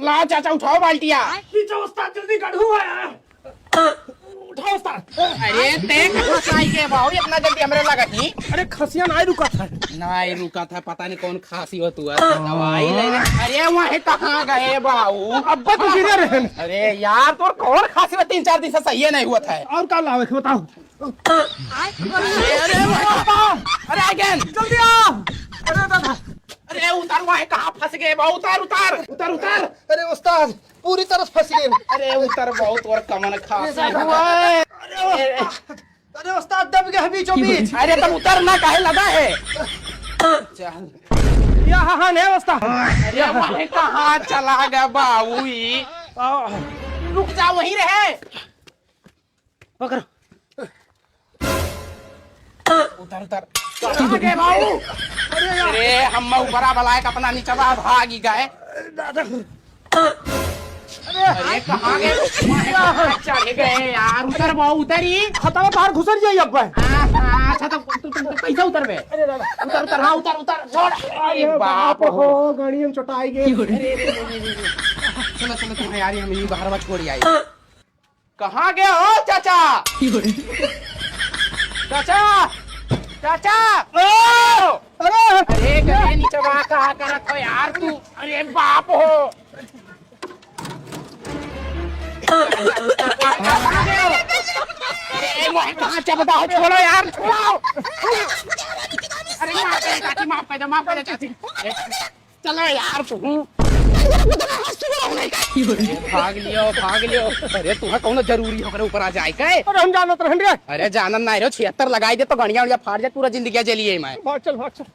ला चाचा उठाओ बाल्टिया। खींचो उस्ताद, जल्दी गढ़ू है। उठाओ उस्ताद। अरे देख फसाई के बाऊ इतना जल्दी हमरे लगा थी। अरे खसिया नहीं रुका था। नहीं रुका था, पता नहीं कौन खांसी हो तू दवाई ले। अरे वहीं कहाँ गए बाऊ? अब्बा तो गिरे रहे। अरे यार तो कौन खांसी में 3-4 दिन से सही नहीं हुआ था। और क्या लावे बताओ। अरे अगेन जल्दी आ। अरे दादा, अरे उतार, वहीं कहाँ फंस गए बाऊ? उतार उतार उतार उतार। अरे उस्ताद पूरी तरह फंस गए। अरे उतर बहुत और कमन खांसी हुआ है। अरे उस्ताद दब गए बीचों बीच। अरे तब उतरना काहे लगा है? चल यहाँ नहीं उस्ताद। अरे वहीं कहाँ चला गया बाऊ? रुक जा, वहीं रहे। पकड़ो। उतर उतर। कहाँ गए बाऊ? अरे हम ऊपरा बलाए का अपना नीचवा भागी गए। अरे कहाँ गए? चले गए यार। उतर बाऊ, उतरी। खतरा बाहर घुसर जाइए अब्बा। अच्छा तो तुम कैसे उतर गए? अरे दादा, उतर उतर, हाँ उतर उतर। छोड़। अरे बाप हो, गाड़ी में चोटाई गई। चलो चलो तुम यार, हम यही बाहर छोड़ी आई। कहाँ गए हो चाचा? चाचा चाचा। अरे अरे गए नीचे वहाँ कहाँ करत हो यार तू? अरे बाप हो। अरे वहीं कहाँ चबदा हो? छोड़ो यार, छोड़ो। अरे माफ कर चाची, माफ कर दो, माफ कर दो चाची। चलो यार तुम भाग लियो भाग लियो। अरे तुम्हें कौन जरूरी हो ऊपर आ जाए के? अरे हम जानत रहन रे। अरे जानन नहीं रहो, 76 लगाई दे तो गणिया उड़िया फाड़ जाए, पूरा जिंदगी जलिए मैं। भाग चल भाग चल।